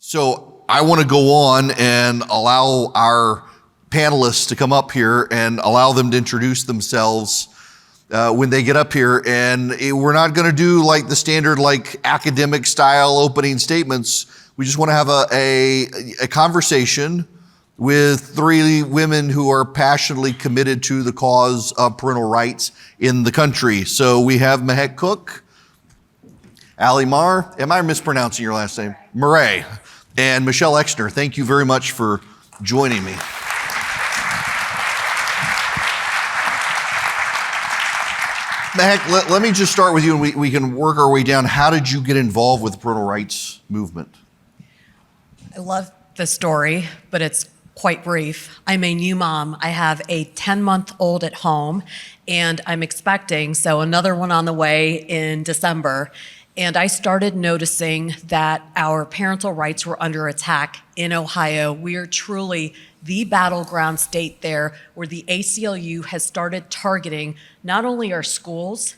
So I want to go on and allow our panelists to come up here and allow them to introduce themselves when they get up here. And we're not going to do like the standard like academic style opening statements. We just want to have a conversation with three women who are passionately committed to the cause of parental rights in the country. So we have Mehek Cook, Ali Mar, am I mispronouncing your last name? Murray, and Michelle Exner. Thank you very much for joining me. Mehek, let me just start with you and we can work our way down. How did you get involved with the parental rights movement? I love the story, but it's quite brief. I'm a new mom. I have a 10-month-old at home and I'm expecting, so another one on the way in December. And I started noticing that our parental rights were under attack in Ohio. We are truly the battleground state there where the ACLU has started targeting not only our schools,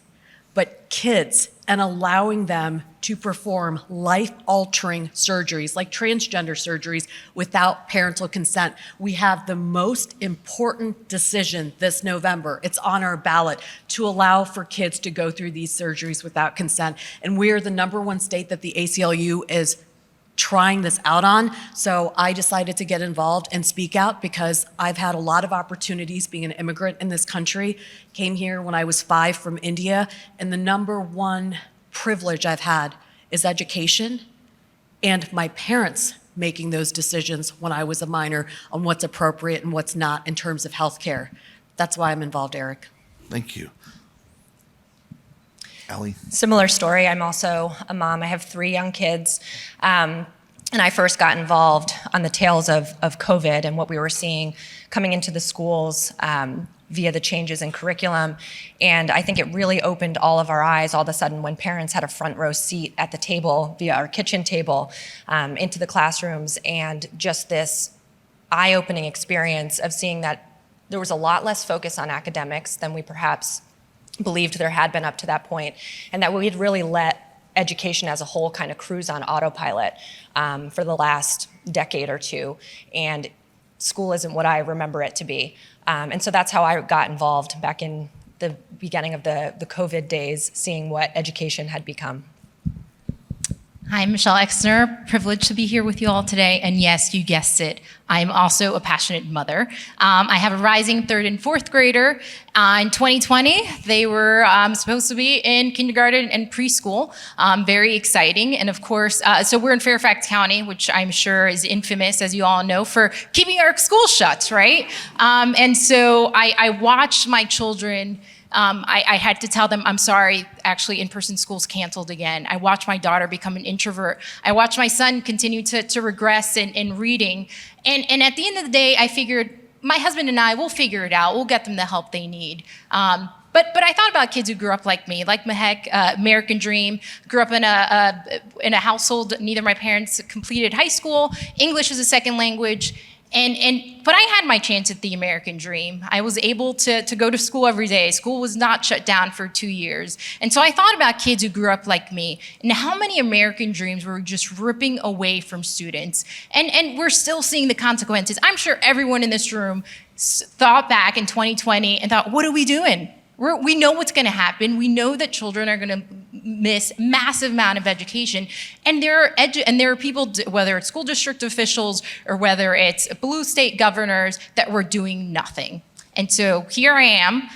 but kids and allowing them to perform life-altering surgeries like transgender surgeries without parental consent. We have the most important decision this November. It's on our ballot to allow for kids to go through these surgeries without consent. And we are the #1 state that the ACLU is trying this out on. So I decided to get involved and speak out because I've had a lot of opportunities being an immigrant in this country. Came here when I was 5 from India, and the #1 privilege I've had is education and my parents making those decisions when I was a minor on what's appropriate and what's not in terms of healthcare. That's why I'm involved, Eric. Thank you. Ali? Similar story. I'm also a mom. I have 3 young kids. And I first got involved on the tails of COVID and what we were seeing coming into the schools via the changes in curriculum. And I think it really opened all of our eyes all of a sudden when parents had a front row seat at the table via our kitchen table into the classrooms, and just this eye-opening experience of seeing that there was a lot less focus on academics than we perhaps believed there had been up to that point, and that we had really let education as a whole kind of cruise on autopilot for the last decade or two, and school isn't what I remember it to be. And so that's how I got involved back in the beginning of the COVID days, seeing what education had become. Hi, I'm Michelle Exner. Privileged to be here with you all today. And yes, you guessed it, I'm also a passionate mother. I have a rising 3rd and 4th grader. In 2020, they were supposed to be in kindergarten and preschool. Very exciting. And of course, so we're in Fairfax County, which I'm sure is infamous, as you all know, for keeping our schools shut, right? And so I watched my children. I had to tell them, I'm sorry, actually in-person school's canceled again. I watched my daughter become an introvert. I watched my son continue to regress in reading. And at the end of the day, I figured my husband and I will figure it out. We'll get them the help they need. But I thought about kids who grew up like me, like Mehek, American dream, grew up in a household, neither of my parents completed high school, English is a second language. But I had my chance at the American dream. I was able to go to school every day. School was not shut down for 2 years. And so I thought about kids who grew up like me and how many American dreams were just ripping away from students. And we're still seeing the consequences. I'm sure everyone in this room thought back in 2020 and thought, what are we doing? We know what's going to happen. We know that children are going to miss massive amount of education, and there are people, whether it's school district officials or whether it's blue state governors, that were doing nothing. And so here I am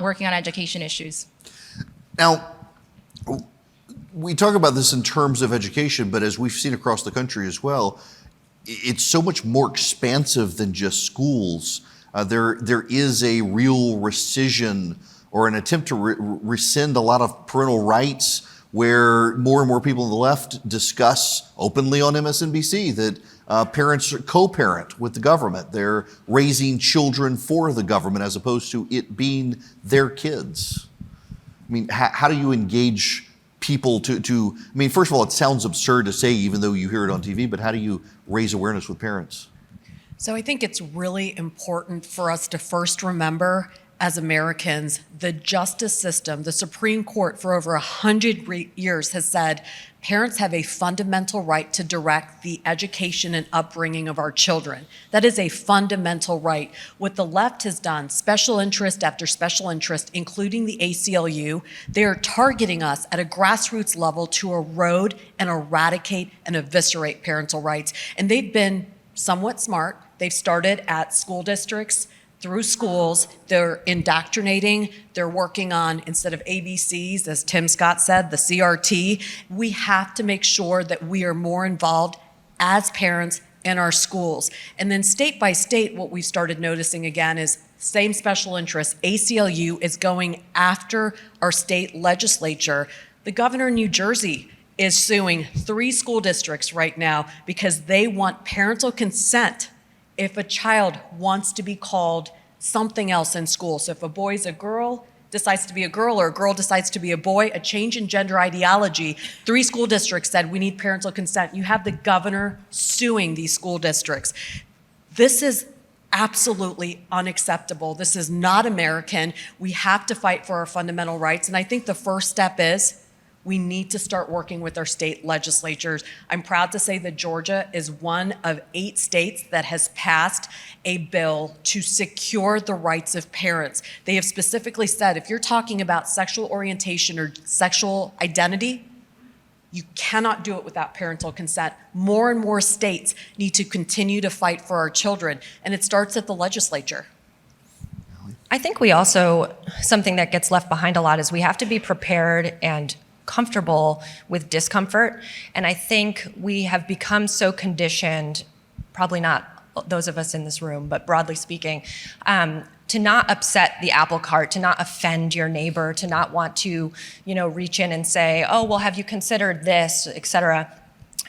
working on education issues. Now, we talk about this in terms of education, but as we've seen across the country as well, it's so much more expansive than just schools. There is a real rescission or an attempt to rescind a lot of parental rights, where more and more people on the left discuss openly on MSNBC that parents co-parent with the government. They're raising children for the government as opposed to it being their kids. I mean, how do you engage people to, I mean, first of all, it sounds absurd to say, even though you hear it on TV, but how do you raise awareness with parents? So I think it's really important for us to first remember, as Americans, the justice system, the Supreme Court for over 100 years has said Parents have a fundamental right to direct the education and upbringing of our children. That is a fundamental right. What the left has done, special interest after special interest, including the ACLU, they are targeting us at a grassroots level to erode and eradicate and eviscerate parental rights. And they've been somewhat smart. They've started at school districts, through schools. They're indoctrinating. They're working on, instead of ABCs, as Tim Scott said, the CRT. We have to make sure that we are more involved as parents in our schools. And then state by state, what we've started noticing again is same special interests. ACLU is going after our state legislature. The governor in New Jersey is suing 3 school districts right now because they want parental consent if a child wants to be called something else in school. So if a boy's a girl, decides to be a girl, or a girl decides to be a boy, a change in gender ideology, 3 school districts said we need parental consent. You have the governor suing these school districts. This is absolutely unacceptable. This is not American. We have to fight for our fundamental rights. And I think the first step is we need to start working with our state legislatures. I'm proud to say that Georgia is one of 8 states that has passed a bill to secure the rights of parents. They have specifically said if you're talking about sexual orientation or sexual identity, you cannot do it without parental consent. More and more states need to continue to fight for our children, and it starts at the legislature. I think we also, something that gets left behind a lot is we have to be prepared and comfortable with discomfort. And I think we have become so conditioned, probably not those of us in this room, but broadly speaking, to not upset the apple cart, to not offend your neighbor, to not want to, reach in and say, oh, well, have you considered this, et cetera.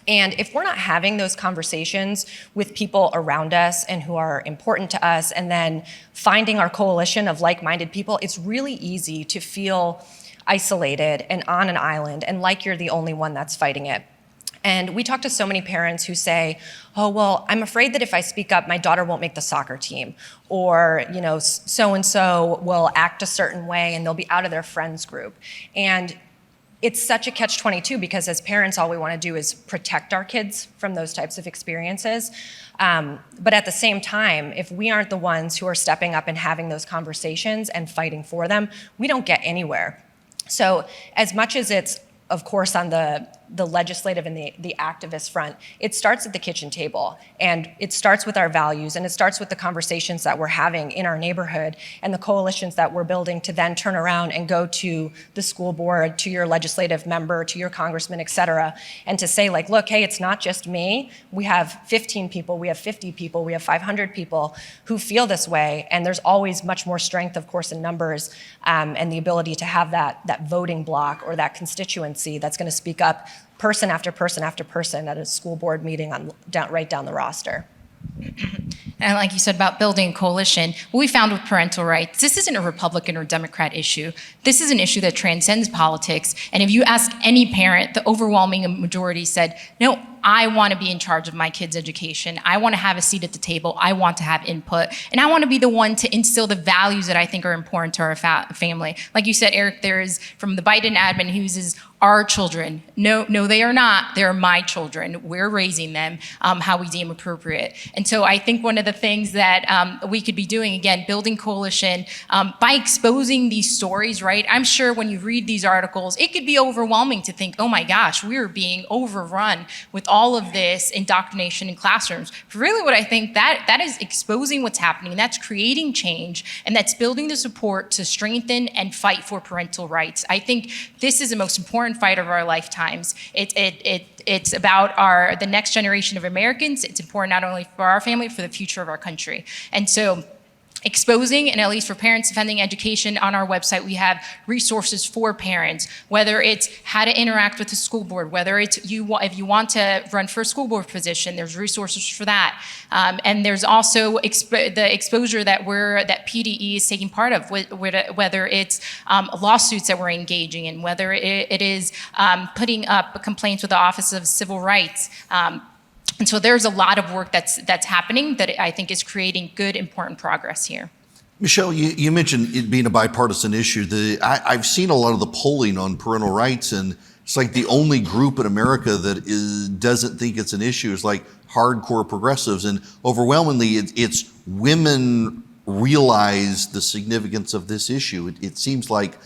And if we're not having those conversations with people around us and who are important to us, and then finding our coalition of like-minded people, it's really easy to feel isolated and on an island and like you're the only one that's fighting it. And we talk to so many parents who say, oh, well, I'm afraid that if I speak up, my daughter won't make the soccer team, or, so-and-so will act a certain way and they'll be out of their friends group. And it's such a catch-22 because as parents, all we want to do is protect our kids from those types of experiences. But at the same time, if we aren't the ones who are stepping up and having those conversations and fighting for them, we don't get anywhere. So as much as it's, of course, on the legislative and the activist front, it starts at the kitchen table, and it starts with our values, and it starts with the conversations that we're having in our neighborhood and the coalitions that we're building to then turn around and go to the school board, to your legislative member, to your congressman, et cetera, and to say, like, look, hey, it's not just me. We have 15 people, we have 50 people, we have 500 people who feel this way, and there's always much more strength, of course, in numbers, and the ability to have that voting block or that constituency that's going to speak up person after person after person at a school board meeting right down the roster. And like you said about building a coalition, what we found with parental rights, this isn't a Republican or Democrat issue. This is an issue that transcends politics. And if you ask any parent, the overwhelming majority said, no, I want to be in charge of my kids' education. I want to have a seat at the table. I want to have input. And I want to be the one to instill the values that I think are important to our family. Like you said, Eric, there is, from the Biden admin, he uses our children. No, they are not. They're my children. We're raising them how we deem appropriate. And so I think one of the things that we could be doing, again, building coalition by exposing these stories, right? I'm sure when you read these articles, it could be overwhelming to think, oh my gosh, we are being overrun with all of this indoctrination in classrooms. But really what I think that is exposing what's happening, that's creating change, and that's building the support to strengthen and fight for parental rights. I think this is the most important fight of our lifetimes. It's about the next generation of Americans. It's important not only for our family, for the future of our country. And so exposing, and at least for parents defending education, on our website we have resources for parents, whether it's how to interact with the school board, whether it's if you want to run for a school board position, there's resources for that. And there's also the exposure that PDE is taking part of, whether it's lawsuits that we're engaging in, whether it is putting up complaints with the Office of Civil Rights. And so there's a lot of work that's happening that I think is creating good, important progress here. Michelle, you mentioned it being a bipartisan issue. I've seen a lot of the polling on parental rights, and It's like the only group in America that doesn't think it's an issue is like hardcore progressives, and overwhelmingly it's women realize the significance of this issue. It seems like,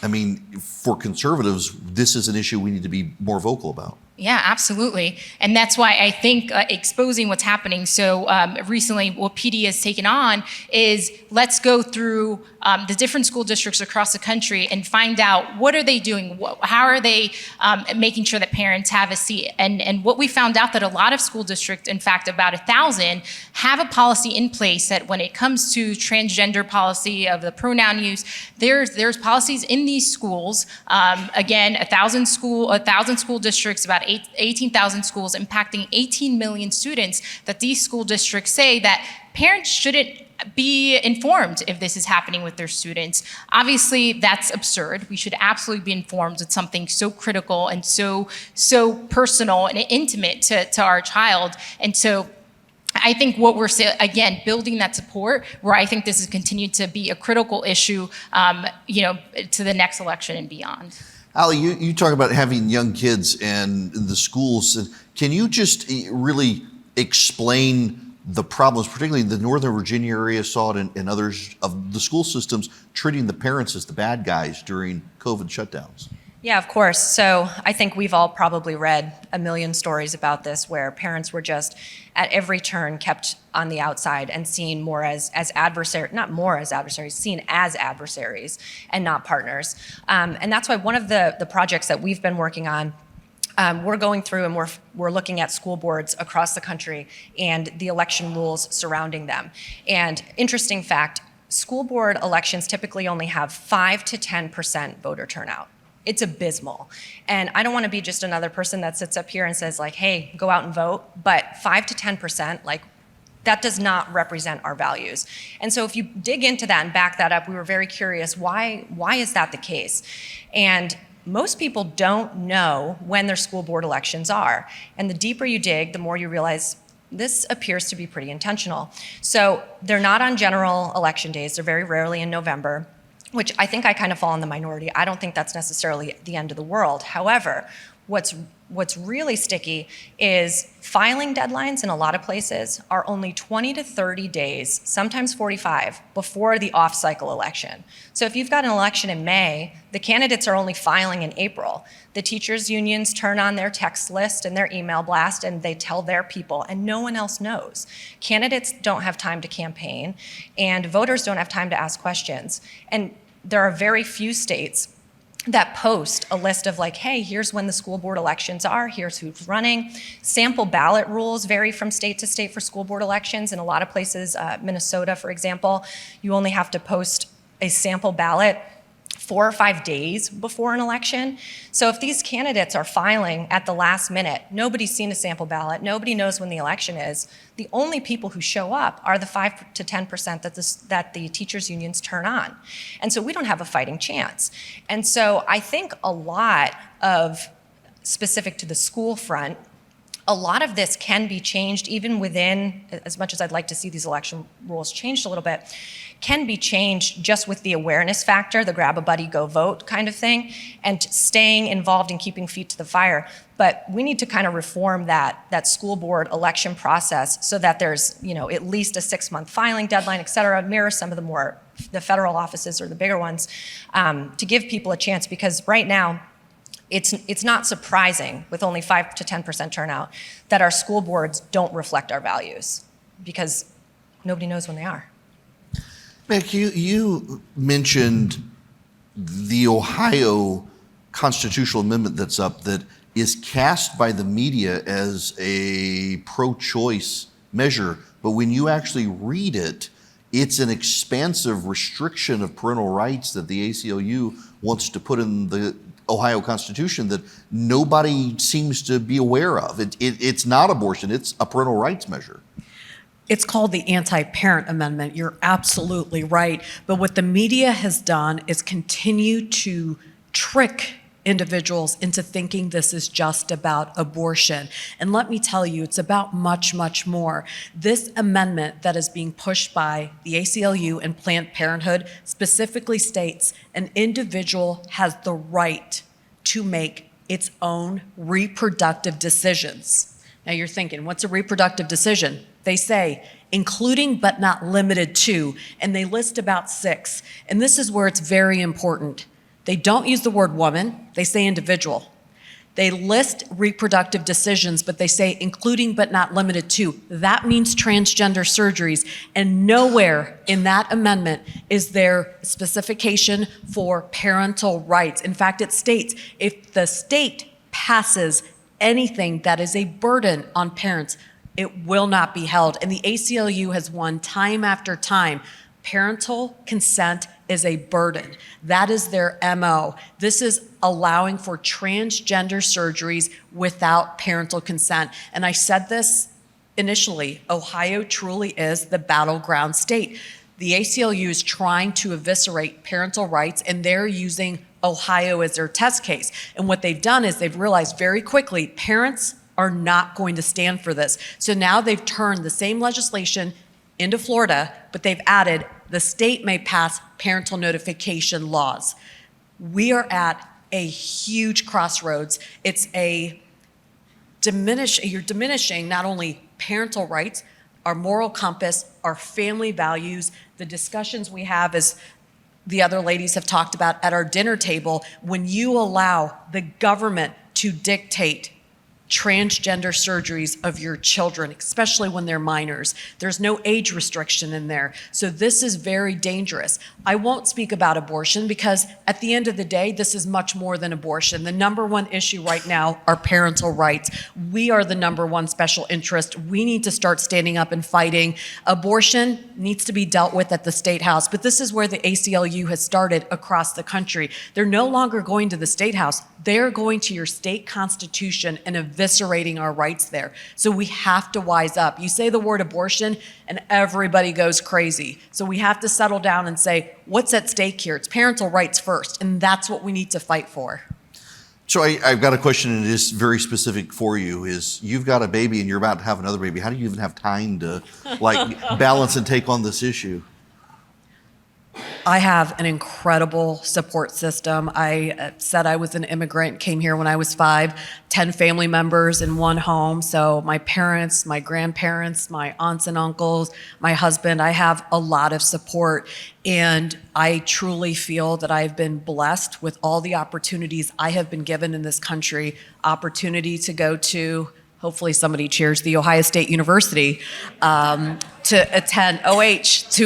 I mean, for conservatives, this is an issue we need to be more vocal about. Yeah, absolutely. And that's why I think exposing what's happening so recently, what PD has taken on is let's go through the different school districts across the country and find out what are they doing, how are they making sure that parents have a seat. And what we found out that a lot of school districts, in fact, about 1,000, have a policy in place that when it comes to transgender policy of the pronoun use, there's policies in these schools. Again, 1,000 school districts, about 18,000 schools impacting 18 million students, that these school districts say that parents shouldn't be informed if this is happening with their students. Obviously, that's absurd. We should absolutely be informed with something so critical and so personal and intimate to our child. And so I think what we're again building that support, where I think this has continued to be a critical issue, to the next election and beyond. Ali, you talk about having young kids and the schools. Can you just really explain the problems, particularly in the Northern Virginia area, saw it in others, of the school systems treating the parents as the bad guys during COVID shutdowns? Yeah, of course. So I think we've all probably read a million stories about this where parents were just at every turn kept on the outside and seen more as adversaries, not more as adversaries, seen as adversaries and not partners. And that's why one of the projects that we've been working on, we're going through and we're looking at school boards across the country and the election rules surrounding them. And interesting fact, school board elections typically only have 5 to 10% voter turnout. It's abysmal. And I don't want to be just another person that sits up here and says like, hey, go out and vote, but 5 to 10%, like, that does not represent our values. And so if you dig into that and back that up, we were very curious, why is that the case? And most people don't know when their school board elections are. And the deeper you dig, the more you realize this appears to be pretty intentional. So they're not on general election days. They're very rarely in November, which I think I kind of fall in the minority. I don't think that's necessarily the end of the world. However, what's really sticky is filing deadlines in a lot of places are only 20 to 30 days, sometimes 45, before the off-cycle election. So if you've got an election in May, the candidates are only filing in April. The teachers' unions turn on their text list and their email blast and they tell their people, and no one else knows. Candidates don't have time to campaign, and voters don't have time to ask questions. And there are very few states that post a list of like, hey, here's when the school board elections are, here's who's running. Sample ballot rules vary from state to state for school board elections. In a lot of places, Minnesota, for example, you only have to post a sample ballot 4 or 5 days before an election. So if these candidates are filing at the last minute, nobody's seen a sample ballot, nobody knows when the election is, the only people who show up are the 5 to 10% that the teachers' unions turn on. And so we don't have a fighting chance. And so I think a lot of, specific to the school front, a lot of this can be changed even within, as much as I'd like to see these election rules changed a little bit, can be changed just with the awareness factor, the grab a buddy, go vote kind of thing, and staying involved and keeping feet to the fire. But we need to kind of reform that school board election process so that there's, at least a 6-month filing deadline, et cetera, mirror some of the federal offices or the bigger ones, to give people a chance, because right now, it's not surprising with only 5 to 10% turnout that our school boards don't reflect our values, because nobody knows when they are. Beck, you mentioned the Ohio constitutional amendment that's up that is cast by the media as a pro-choice measure, but when you actually read it, it's an expansive restriction of parental rights that the ACLU wants to put in the Ohio Constitution that nobody seems to be aware of. It's not abortion, it's a parental rights measure. It's called the Anti-Parent Amendment. You're absolutely right. But what the media has done is continue to trick individuals into thinking this is just about abortion. And let me tell you, it's about much, much more. This amendment that is being pushed by the ACLU and Planned Parenthood specifically states an individual has the right to make its own reproductive decisions. Now you're thinking, what's a reproductive decision? They say, including but not limited to, and they list about 6. And this is where it's very important. They don't use the word woman, they say individual. They list reproductive decisions, but they say including but not limited to. That means transgender surgeries, and nowhere in that amendment is there specification for parental rights. In fact, it states if the state passes anything that is a burden on parents, it will not be held. And the ACLU has won time after time. Parental consent is a burden. That is their MO. This is allowing for transgender surgeries without parental consent. And I said this initially, Ohio truly is the battleground state. The ACLU is trying to eviscerate parental rights, and they're using Ohio as their test case. And what they've done is they've realized very quickly parents are not going to stand for this. So now they've turned the same legislation into Florida, but they've added the state may pass parental notification laws. We are at a huge crossroads. It's you're diminishing not only parental rights, our moral compass, our family values, the discussions we have as the other ladies have talked about at our dinner table. When you allow the government to dictate transgender surgeries of your children, especially when they're minors. There's no age restriction in there. So this is very dangerous. I won't speak about abortion because at the end of the day, this is much more than abortion. The number one issue right now are parental rights. We are the number one special interest. We need to start standing up and fighting. Abortion needs to be dealt with at the State House, but this is where the ACLU has started across the country. They're no longer going to the State House. They're going to your state constitution and eviscerating our rights there. So we have to wise up. You say the word abortion and everybody goes crazy. So we have to settle down and say, what's at stake here? It's parental rights first, and that's what we need to fight for. So I've got a question, and it is very specific for you, is you've got a baby and you're about to have another baby. How do you even have time to balance and take on this issue? I have an incredible support system. I said I was an immigrant, came here when I was 5, 10 family members in one home. So my parents, my grandparents, my aunts and uncles, my husband, I have a lot of support. And I truly feel that I've been blessed with all the opportunities I have been given in this country, opportunity to go to, hopefully somebody cheers, the Ohio State University, to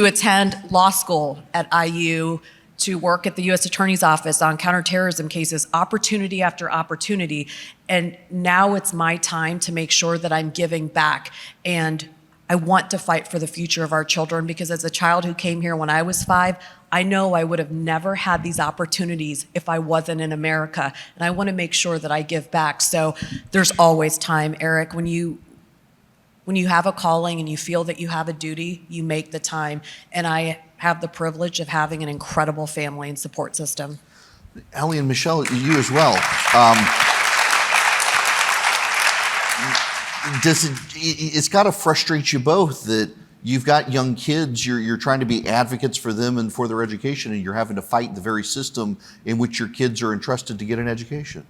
attend law school at IU, to work at the U.S. Attorney's Office on counterterrorism cases, opportunity after opportunity. And now it's my time to make sure that I'm giving back. And I want to fight for the future of our children, because as a child who came here when I was 5, I know I would have never had these opportunities if I wasn't in America. And I want to make sure that I give back. So there's always time, Eric. When you have a calling and you feel that you have a duty, you make the time. And I have the privilege of having an incredible family and support system. Allie and Michelle, you as well. It's got to frustrate you both that you've got young kids, you're trying to be advocates for them and for their education, and you're having to fight the very system in which your kids are entrusted to get an education.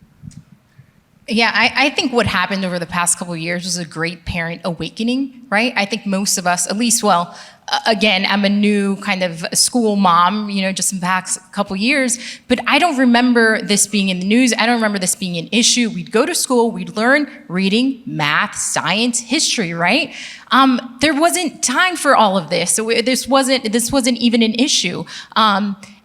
Yeah, I think what happened over the past couple of years was a great parent awakening, right? I think most of us, at least, well, again, I'm a new kind of school mom, just in the past couple of years, but I don't remember this being in the news. I don't remember this being an issue. We'd go to school, we'd learn reading, math, science, history, right? There wasn't time for all of this. So this wasn't even an issue.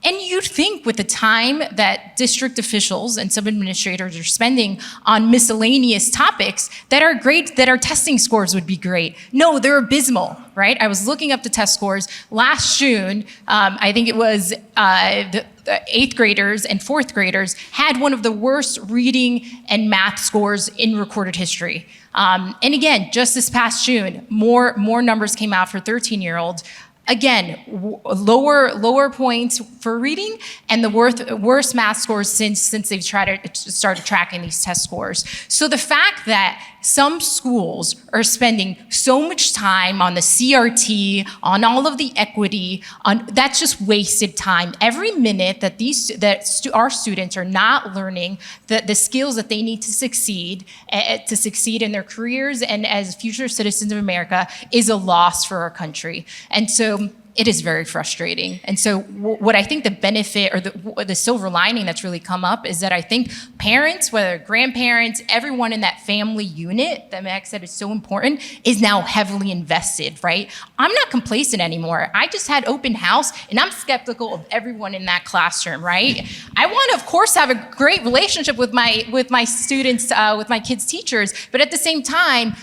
And you'd think with the time that district officials and some administrators are spending on miscellaneous topics that our testing scores would be great. No, they're abysmal, right? I was looking up the test scores last June. I think it was the 8th graders and 4th graders had one of the worst reading and math scores in recorded history. And again, just this past June, more numbers came out for 13-year-olds. Again, lower points for reading and the worst math scores since they've started tracking these test scores. So the fact that some schools are spending so much time on the CRT, on all of the equity, that's just wasted time. Every minute that our students are not learning the skills that they need to succeed in their careers and as future citizens of America is a loss for our country. And so it is very frustrating. And so what I think the benefit or the silver lining that's really come up is that I think parents, whether grandparents, everyone in that family unit that Max said is so important, is now heavily invested, right? I'm not complacent anymore. I just had open house and I'm skeptical of everyone in that classroom, right? I want to, of course, have a great relationship with my students, with my kids' teachers, but at the same time,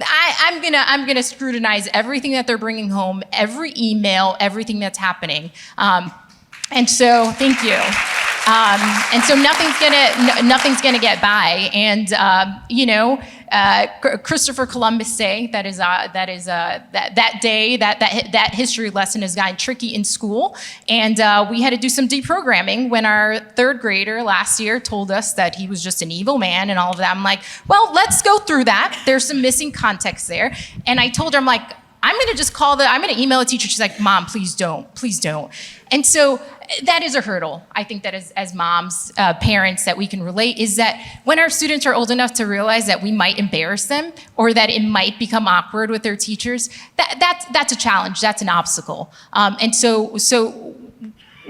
I'm gonna scrutinize everything that they're bringing home, every email, everything that's happening, and so thank you. And so nothing's gonna get by. And Christopher Columbus Day, that day, that history lesson has gotten tricky in school, and we had to do some deprogramming when our third grader last year told us that he was just an evil man and all of that. I'm like, well, let's go through that. There's some missing context there, and I told her, I'm like, I'm gonna email a teacher. She's like, Mom, please don't. And so that is a hurdle. I think that as moms, parents, that we can relate is that when our students are old enough to realize that we might embarrass them or that it might become awkward with their teachers, that's a challenge, that's an obstacle. And so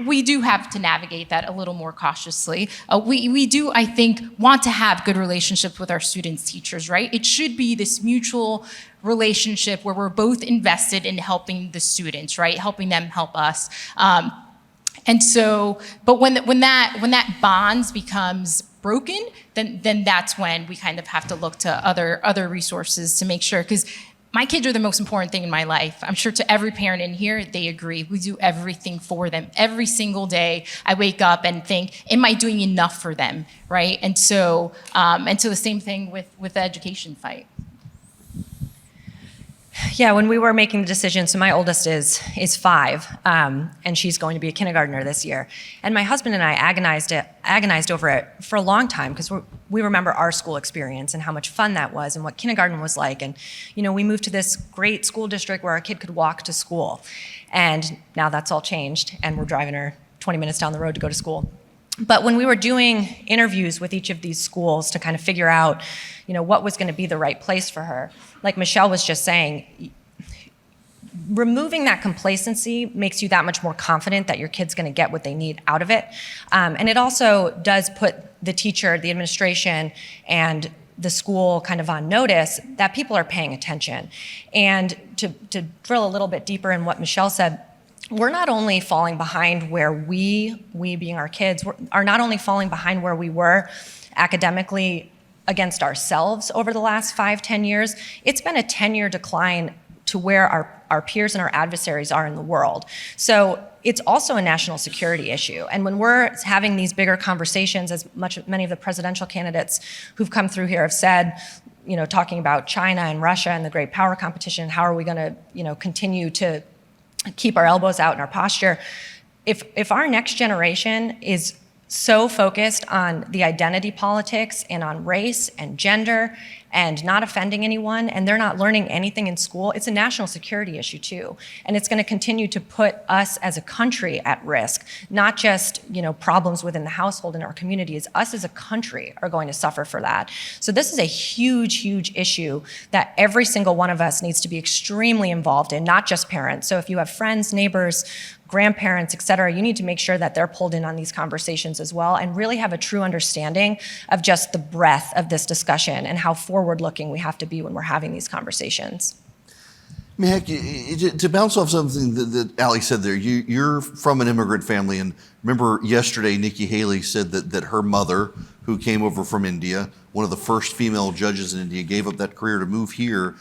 we do have to navigate that a little more cautiously. We do, I think, want to have good relationships with our students' teachers, right? It should be this mutual relationship where we're both invested in helping the students, right? Helping them help us. And so, but when that bonds becomes broken, then that's when we kind of have to look to other resources to make sure, because my kids are the most important thing in my life. I'm sure to every parent in here, they agree. We do everything for them. Every single day, I wake up and think, am I doing enough for them, right? And so the same thing with the education fight. Yeah, when we were making the decision, so my oldest is 5, and she's going to be a kindergartner this year. And my husband and I agonized over it for a long time because we remember our school experience and how much fun that was and what kindergarten was like. And we moved to this great school district where our kid could walk to school. And now that's all changed, and we're driving her 20 minutes down the road to go to school. But when we were doing interviews with each of these schools to kind of figure out, what was going to be the right place for her, like Michelle was just saying, removing that complacency makes you that much more confident that your kid's going to get what they need out of it. And it also does put the teacher, the administration, and the school kind of on notice that people are paying attention. And to drill a little bit deeper in what Michelle said, we're not only falling behind where we being our kids, are not only falling behind where we were academically against ourselves over the last 5-10 years, it's been a 10-year decline to where our peers and our adversaries are in the world. So it's also a national security issue. And when we're having these bigger conversations, as many of the presidential candidates who've come through here have said, talking about China and Russia and the great power competition, how are we going to, continue to keep our elbows out in our posture. If our next generation is so focused on the identity politics and on race and gender and not offending anyone, and they're not learning anything in school, it's a national security issue too. And it's going to continue to put us as a country at risk, not just problems within the household and our communities. Us as a country are going to suffer for that. So this is a huge, huge issue that every single one of us needs to be extremely involved in, not just parents. So if you have friends, neighbors, grandparents, et cetera, you need to make sure that they're pulled in on these conversations as well and really have a true understanding of just the breadth of this discussion and how forward-looking we have to be when we're having these conversations. I mean, heck, to bounce off something that Allie said there, you're from an immigrant family, and remember yesterday Nikki Haley said that her mother, who came over from India, one of the first female judges in India, gave up that career to move here,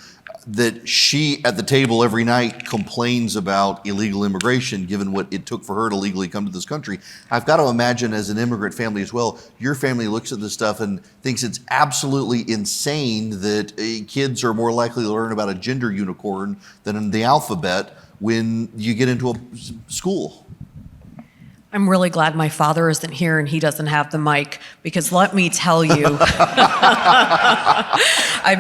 that she, at the table every night, complains about illegal immigration, given what it took for her to legally come to this country. I've got to imagine, as an immigrant family as well, your family looks at this stuff and thinks it's absolutely insane that kids are more likely to learn about a gender unicorn than in the alphabet when you get into a school. I'm really glad my father isn't here and he doesn't have the mic, because let me tell you,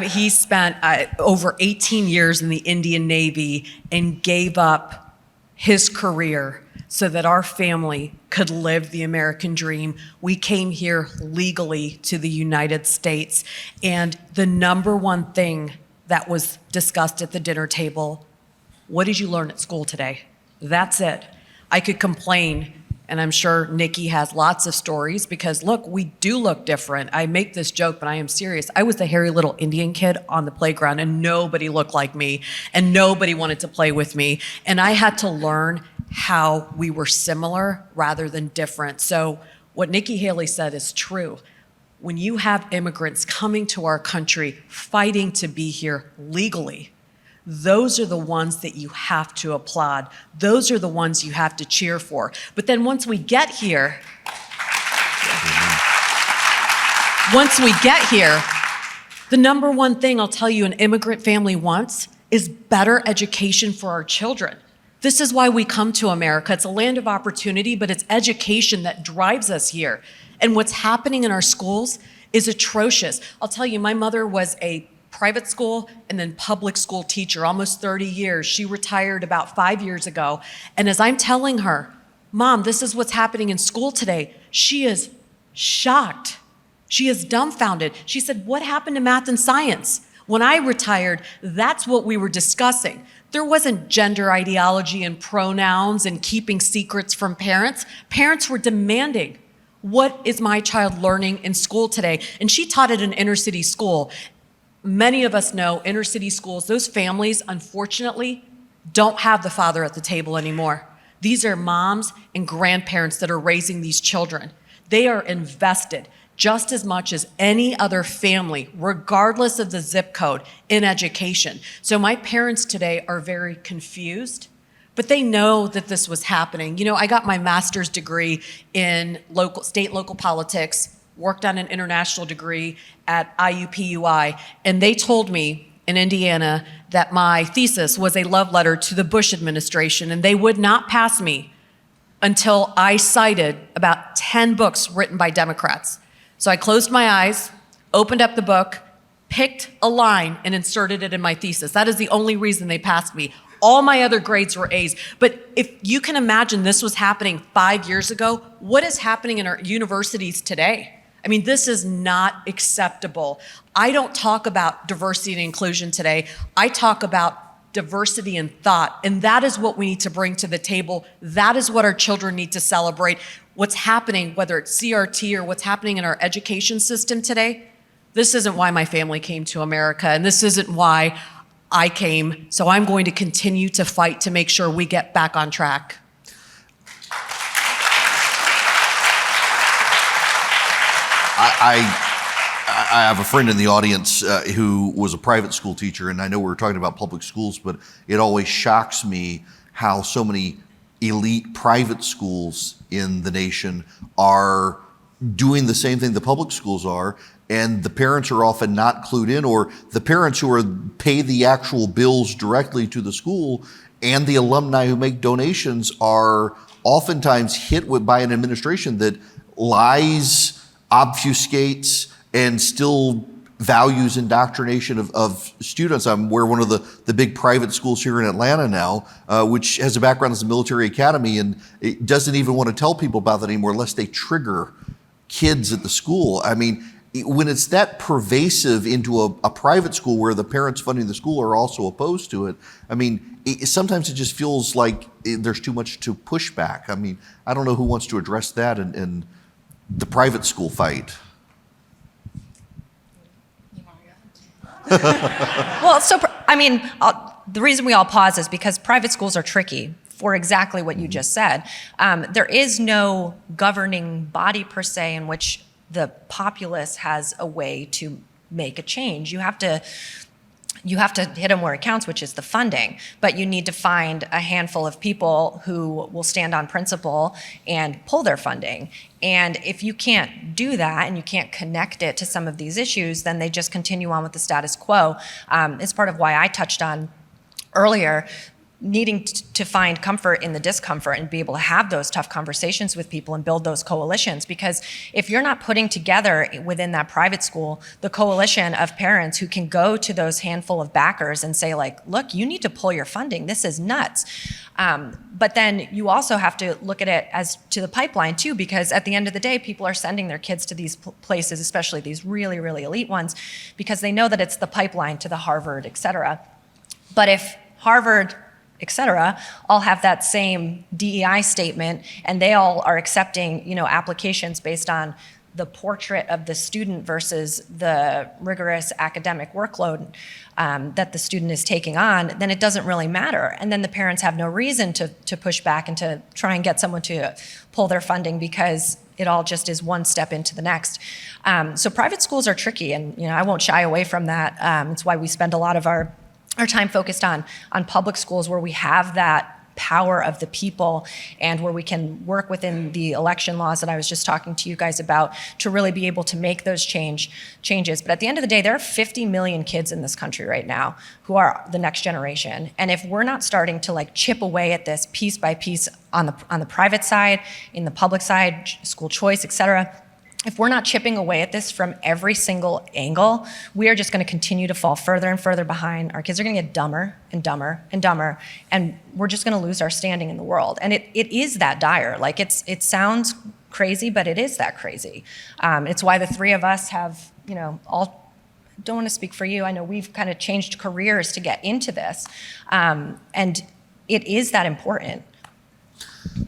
he spent over 18 years in the Indian Navy and gave up his career so that our family could live the American dream. We came here legally to the United States, and the number one thing that was discussed at the dinner table, what did you learn at school today? That's it. I could complain, and I'm sure Nikki has lots of stories, because look, we do look different. I make this joke, but I am serious. I was the hairy little Indian kid on the playground, and nobody looked like me, and nobody wanted to play with me. And I had to learn how we were similar rather than different. So what Nikki Haley said is true. When you have immigrants coming to our country, fighting to be here legally, those are the ones that you have to applaud. Those are the ones you have to cheer for. But then once we get here, the number one thing I'll tell you an immigrant family wants is better education for our children. This is why we come to America. It's a land of opportunity, but it's education that drives us here. And what's happening in our schools is atrocious. I'll tell you, my mother was a private school and then public school teacher, almost 30 years. She retired about 5 years ago. And as I'm telling her, Mom, this is what's happening in school today, she is shocked. She is dumbfounded. She said, what happened to math and science? When I retired, that's what we were discussing. There wasn't gender ideology and pronouns and keeping secrets from parents. Parents were demanding, what is my child learning in school today? And she taught at an inner city school. Many of us know inner city schools, those families, unfortunately, don't have the father at the table anymore. These are moms and grandparents that are raising these children. They are invested just as much as any other family, regardless of the zip code, in education. So my parents today are very confused, but they know that this was happening. You know, I got my master's degree in state and local politics, worked on an international degree at IUPUI, and they told me in Indiana that my thesis was a love letter to the Bush administration, and they would not pass me until I cited about 10 books written by Democrats. So I closed my eyes, opened up the book, picked a line, and inserted it in my thesis. That is the only reason they passed me. All my other grades were A's. But if you can imagine this was happening 5 years ago, what is happening in our universities today? I mean, this is not acceptable. I don't talk about diversity and inclusion today. I talk about diversity in thought, and that is what we need to bring to the table. That is what our children need to celebrate. What's happening, whether it's CRT or what's happening in our education system today, this isn't why my family came to America, and this isn't why I came. So I'm going to continue to fight to make sure we get back on track. I have a friend in the audience who was a private school teacher, and I know we're talking about public schools, but it always shocks me how so many elite private schools in the nation are doing the same thing the public schools are, and the parents are often not clued in, or the parents who pay the actual bills directly to the school and the alumni who make donations are oftentimes hit by an administration that lies, obfuscates, and still values indoctrination of students. We're one of the big private schools here in Atlanta now, which has a background as a military academy, and it doesn't even want to tell people about that anymore lest they trigger kids at the school. I mean, when it's that pervasive into a private school where the parents funding the school are also opposed to it, I mean, sometimes it just feels like there's too much to push back. I mean, I don't know who wants to address that in the private school fight. Well, the reason we all pause is because private schools are tricky for exactly what you just said. There is no governing body per se in which the populace has a way to make a change. You have to hit them where it counts, which is the funding. But you need to find a handful of people who will stand on principle and pull their funding. And if you can't do that and you can't connect it to some of these issues, then they just continue on with the status quo. It's part of why I touched on earlier needing to find comfort in the discomfort and be able to have those tough conversations with people and build those coalitions. Because if you're not putting together within that private school the coalition of parents who can go to those handful of backers and say, like, look, you need to pull your funding, this is nuts. But then you also have to look at it as to the pipeline too, because at the end of the day, people are sending their kids to these places, especially these really, really elite ones, because they know that it's the pipeline to the Harvard, et cetera. But if Harvard, et cetera, all have that same DEI statement, and they all are accepting, applications based on the portrait of the student versus the rigorous academic workload that the student is taking on, then it doesn't really matter. And then the parents have no reason to push back and to try and get someone to pull their funding, because it all just is one step into the next. So private schools are tricky, and I won't shy away from that. It's why we spend a lot of our time focused on public schools, where we have that power of the people and where we can work within the election laws that I was just talking to you guys about to really be able to make those changes. But at the end of the day, there are 50 million kids in this country right now who are the next generation. And if we're not starting to chip away at this piece by piece on the private side, in the public side, school choice, et cetera, if we're not chipping away at this from every single angle, we are just going to continue to fall further and further behind. Our kids are going to get dumber and dumber and dumber, and we're just going to lose our standing in the world. And it is that dire. It sounds crazy, but it is that crazy. It's why the three of us have, all, don't want to speak for you. I know we've kind of changed careers to get into this, and it is that important.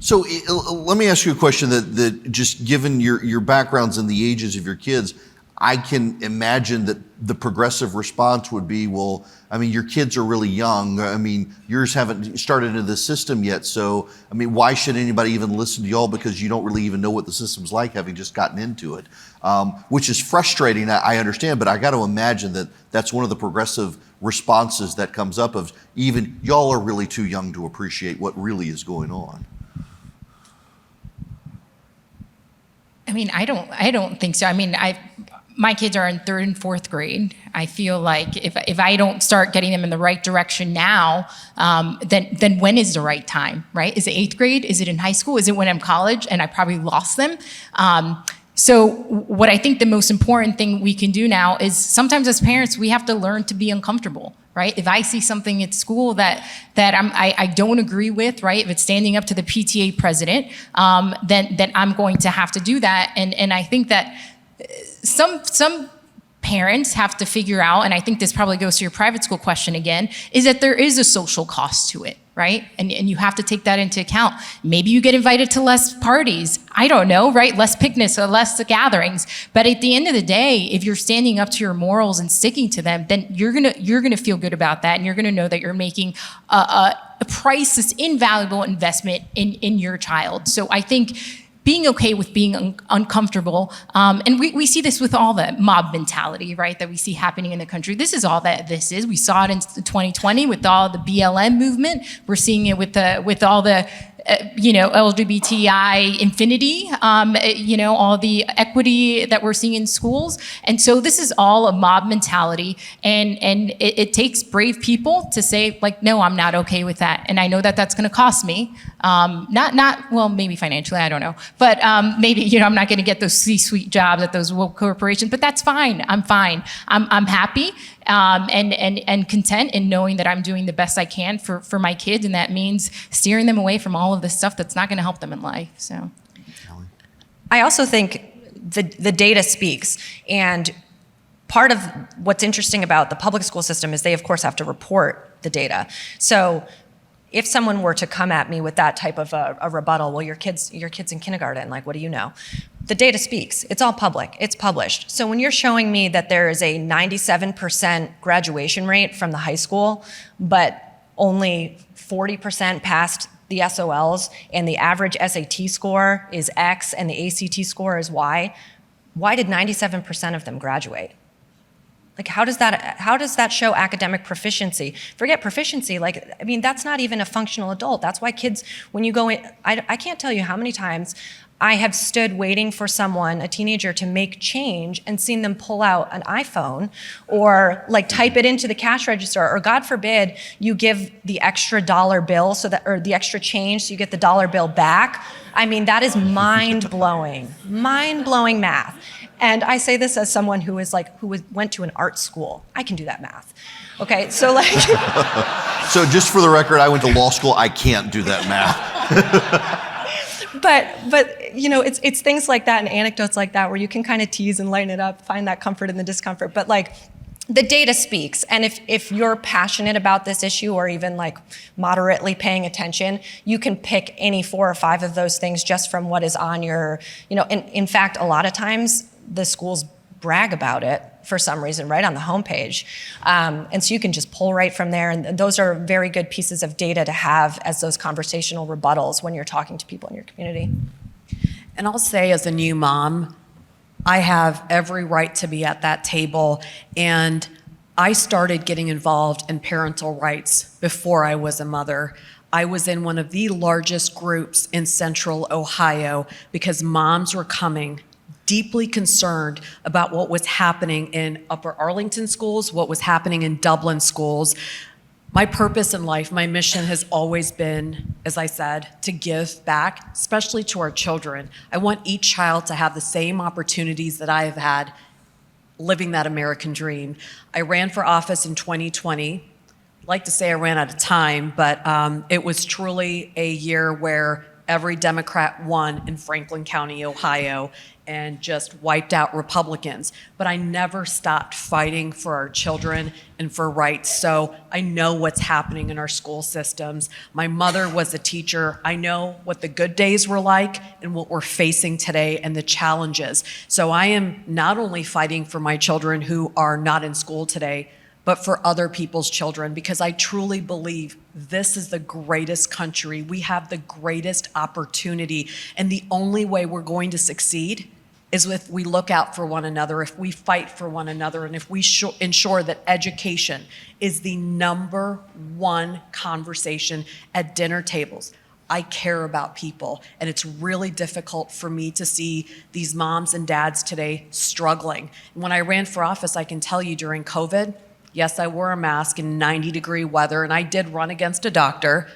So let me ask you a question that just given your backgrounds and the ages of your kids, I can imagine that the progressive response would be, well, I mean, your kids are really young. I mean, yours haven't started into the system yet. So, I mean, why should anybody even listen to y'all? Because you don't really even know what the system's like, having just gotten into it, which is frustrating. I understand, but I got to imagine that that's one of the progressive responses that comes up of even y'all are really too young to appreciate what really is going on. I mean, I don't think so. I mean, my kids are in 3rd and 4th grade. I feel like if I don't start getting them in the right direction now, then when is the right time, right? Is it 8th grade? Is it in high school? Is it when I'm college and I probably lost them? So what I think the most important thing we can do now is sometimes as parents, we have to learn to be uncomfortable, right? If I see something at school that I don't agree with, right? If it's standing up to the PTA president, then I'm going to have to do that. And I think that some parents have to figure out, and I think this probably goes to your private school question again, is that there is a social cost to it, right? And you have to take that into account. Maybe you get invited to less parties. I don't know, right? Less picnics or less gatherings. But at the end of the day, if you're standing up to your morals and sticking to them, then you're gonna feel good about that, and you're gonna know that you're making a priceless, invaluable investment in your child. So I think being okay with being uncomfortable. And we see this with all the mob mentality, right, that we see happening in the country. This is all that this is. We saw it in 2020 with all the BLM movement. We're seeing it with all the LGBTI infinity, all the equity that we're seeing in schools. And so this is all a mob mentality. And it takes brave people to say, like, no, I'm not okay with that. And I know that that's going to cost me. Well, maybe financially, I don't know. But maybe, I'm not going to get those C-suite jobs at those corporations, but that's fine. I'm fine. I'm happy. And content in knowing that I'm doing the best I can for my kids, and that means steering them away from all of this stuff that's not going to help them in life. So, I also think the data speaks, and part of what's interesting about the public school system is they, of course, have to report the data. So, if someone were to come at me with that type of a rebuttal, well, your kid's in kindergarten, like, what do you know? The data speaks. It's all public. It's published. So when you're showing me that there is a 97% graduation rate from the high school, but only 40% passed the SOLs, and the average SAT score is X and the ACT score is Y, why did 97% of them graduate? Like, how does that show academic proficiency? Forget proficiency, that's not even a functional adult. That's why kids, when you go in, I can't tell you how many times I have stood waiting for someone, a teenager, to make change and seen them pull out an iPhone or like type it into the cash register, or God forbid you give the extra dollar bill or the extra change so you get the dollar bill back. I mean, that is mind-blowing math. And I say this as someone who went to an art school. I can do that math. Okay, so like. So just for the record, I went to law school. I can't do that math. But you know, it's things like that and anecdotes like that where you can kind of tease and lighten it up, find that comfort in the discomfort. But like, the data speaks, and if you're passionate about this issue or even like moderately paying attention, you can pick any 4 or 5 of those things just from what is on your, you know. In fact, a lot of times the schools brag about it for some reason right on the homepage. And so you can just pull right from there. And those are very good pieces of data to have as those conversational rebuttals when you're talking to people in your community. And I'll say, as a new mom, I have every right to be at that table. And I started getting involved in parental rights before I was a mother. I was in one of the largest groups in Central Ohio because moms were coming deeply concerned about what was happening in Upper Arlington schools, what was happening in Dublin schools. My purpose in life, my mission has always been, as I said, to give back, especially to our children. I want each child to have the same opportunities that I have had living that American dream. I ran for office in 2020. I'd like to say I ran out of time, but it was truly a year where every Democrat won in Franklin County, Ohio, and just wiped out Republicans. But I never stopped fighting for our children and for rights. So I know what's happening in our school systems. My mother was a teacher. I know what the good days were like and what we're facing today and the challenges. So I am not only fighting for my children who are not in school today, but for other people's children, because I truly believe this is the greatest country. We have the greatest opportunity, and the only way we're going to succeed is if we look out for one another, if we fight for one another, and if we ensure that education is the #1 conversation at dinner tables. I care about people, and it's really difficult for me to see these moms and dads today struggling. When I ran for office, I can tell you during COVID, yes, I wore a mask in 90-degree weather, and I did run against a doctor.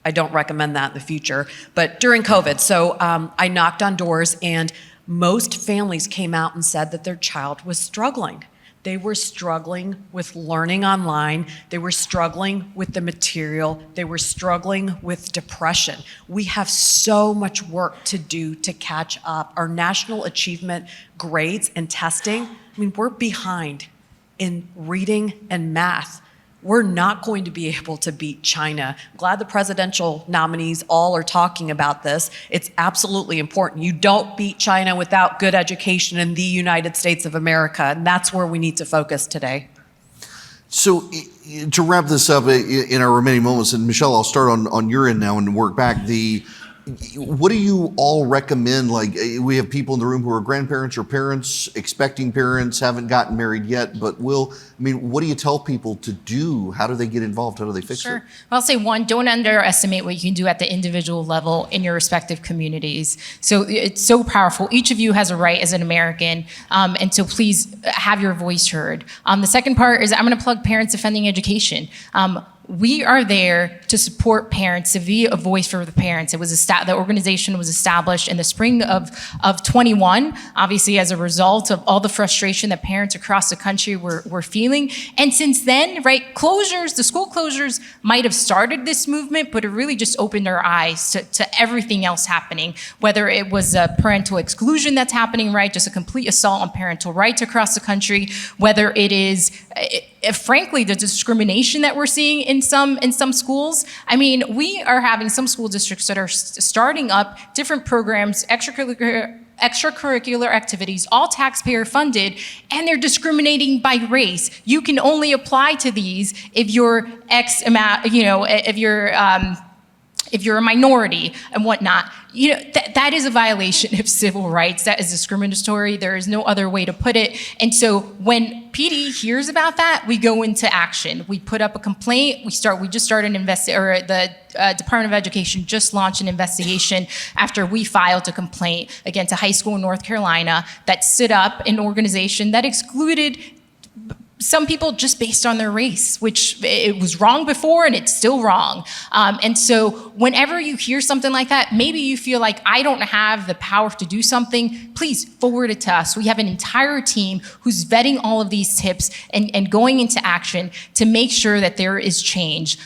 I don't recommend that in the future, but during COVID. So I knocked on doors, and most families came out and said that their child was struggling. They were struggling with learning online. They were struggling with the material. They were struggling with depression. We have so much work to do to catch up. Our national achievement grades and testing, I mean, we're behind in reading and math. We're not going to be able to beat China. I'm glad the presidential nominees all are talking about this. It's absolutely important. You don't beat China without good education in the United States of America, and that's where we need to focus today. So to wrap this up in our remaining moments, and Michelle, I'll start on your end now and work back. What do you all recommend? Like, we have people in the room who are grandparents or parents, expecting parents, haven't gotten married yet, but will. I mean, what do you tell people to do? How do they get involved? How do they fix it? Sure. Well, I'll say one, don't underestimate what you can do at the individual level in your respective communities. So it's so powerful. Each of you has a right as an American, and so please have your voice heard. The second part is I'm going to plug Parents Defending Education. We are there to support parents, to be a voice for the parents. It was the organization was established in the spring of 21, obviously as a result of all the frustration that parents across the country were feeling. And since then, right, the school closures might have started this movement, but it really just opened our eyes to everything else happening, whether it was a parental exclusion that's happening, right, just a complete assault on parental rights across the country, whether it is frankly, the discrimination that we're seeing in some schools. I mean, we are having some school districts that are starting up different programs, extracurricular activities, all taxpayer funded, and they're discriminating by race. You can only apply to these if you're if you're a minority and whatnot, that is a violation of civil rights. That is discriminatory. There is no other way to put it. And so when PD hears about that, we go into action. We put up a complaint. We just started the Department of Education just launched an investigation after we filed a complaint against a high school in North Carolina that stood up an organization that excluded some people just based on their race, which it was wrong before and it's still wrong. And so whenever you hear something like that, maybe you feel like I don't have the power to do something, please forward it to us. We have an entire team who's vetting all of these tips and going into action to make sure that there is change.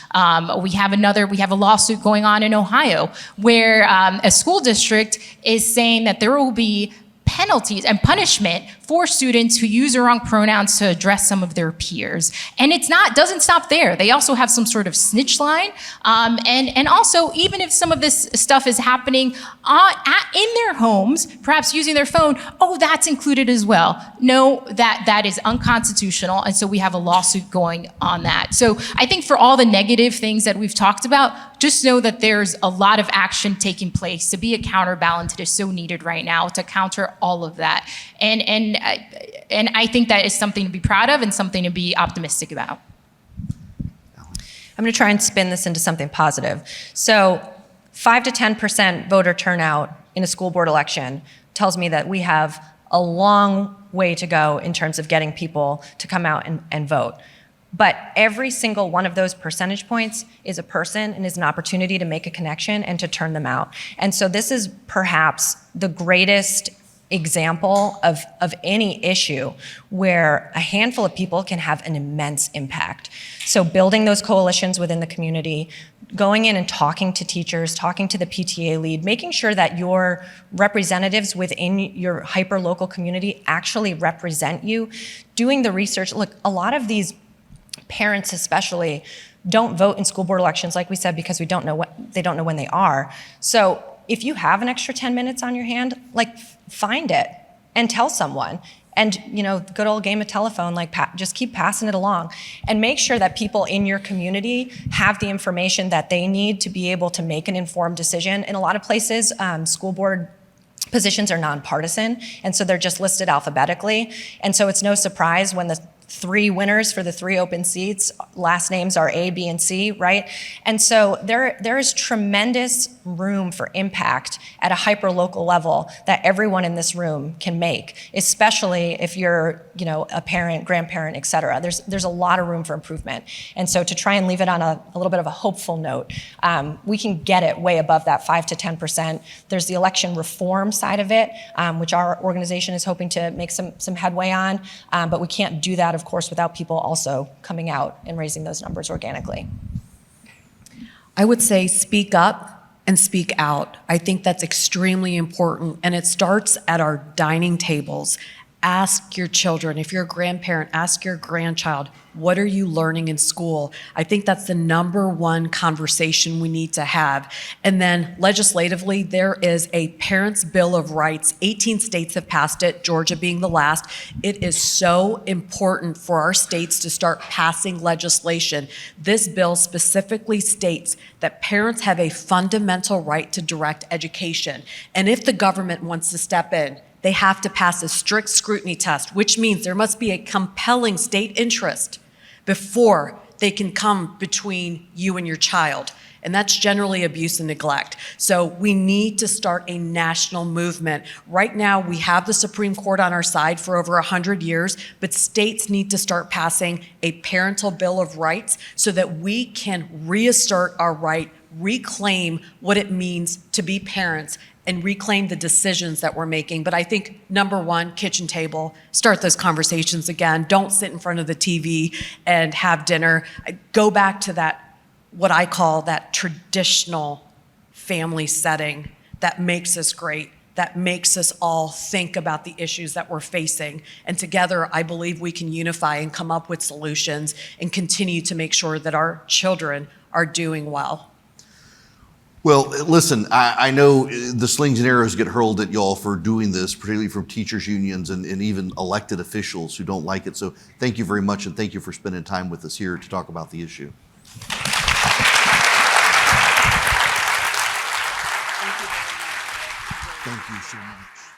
We have a lawsuit going on in Ohio where a school district is saying that there will be penalties and punishment for students who use the wrong pronouns to address some of their peers. And doesn't stop there. They also have some sort of snitch line. And also, even if some of this stuff is happening in their homes, perhaps using their phone, that's included as well. No, that is unconstitutional. And so we have a lawsuit going on that. So I think for all the negative things that we've talked about, just know that there's a lot of action taking place to be a counterbalance that is so needed right now to counter all of that. And I think that is something to be proud of and something to be optimistic about. I'm going to try and spin this into something positive. So 5 to 10% voter turnout in a school board election tells me that we have a long way to go in terms of getting people to come out and vote. But every single one of those percentage points is a person and is an opportunity to make a connection and to turn them out. And so this is perhaps the greatest example of any issue where a handful of people can have an immense impact. So building those coalitions within the community, going in and talking to teachers, talking to the PTA lead, making sure that your representatives within your hyper-local community actually represent you, doing the research. Look, a lot of these parents especially don't vote in school board elections, like we said, because they don't know when they are. So if you have an extra 10 minutes on your hand, find it and tell someone. And good old game of telephone, just keep passing it along and make sure that people in your community have the information that they need to be able to make an informed decision. In a lot of places, school board positions are nonpartisan, and so they're just listed alphabetically. And so it's no surprise when the 3 winners for the 3 open seats, last names are A, B, and C, right? And so there is tremendous room for impact at a hyper-local level that everyone in this room can make, especially if you're, a parent, grandparent, et cetera. There's a lot of room for improvement. And so to try and leave it on a little bit of a hopeful note, we can get it way above that 5 to 10%. There's the election reform side of it, which our organization is hoping to make some headway on, but we can't do that, of course, without people also coming out and raising those numbers organically. I would say speak up and speak out. I think that's extremely important, and it starts at our dining tables. Ask your children. If you're a grandparent, ask your grandchild, what are you learning in school? I think that's the number one conversation we need to have. And then legislatively, there is a Parents' Bill of Rights. 18 states have passed it, Georgia being the last. It is so important for our states to start passing legislation. This bill specifically states that parents have a fundamental right to direct education. And if the government wants to step in, they have to pass a strict scrutiny test, which means there must be a compelling state interest before they can come between you and your child. And that's generally abuse and neglect. So we need to start a national movement. Right now, we have the Supreme Court on our side for over 100 years, but states need to start passing a Parental Bill of Rights so that we can reassert our right, reclaim what it means to be parents, and reclaim the decisions that we're making. But I think number one, kitchen table, start those conversations again. Don't sit in front of the TV and have dinner. Go back to that, what I call that traditional family setting that makes us great, that makes us all think about the issues that we're facing. And together, I believe we can unify and come up with solutions and continue to make sure that our children are doing well. Well, listen, I know the slings and arrows get hurled at y'all for doing this, particularly from teachers unions and even elected officials who don't like it. So thank you very much, and thank you for spending time with us here to talk about the issue. Thank you so much.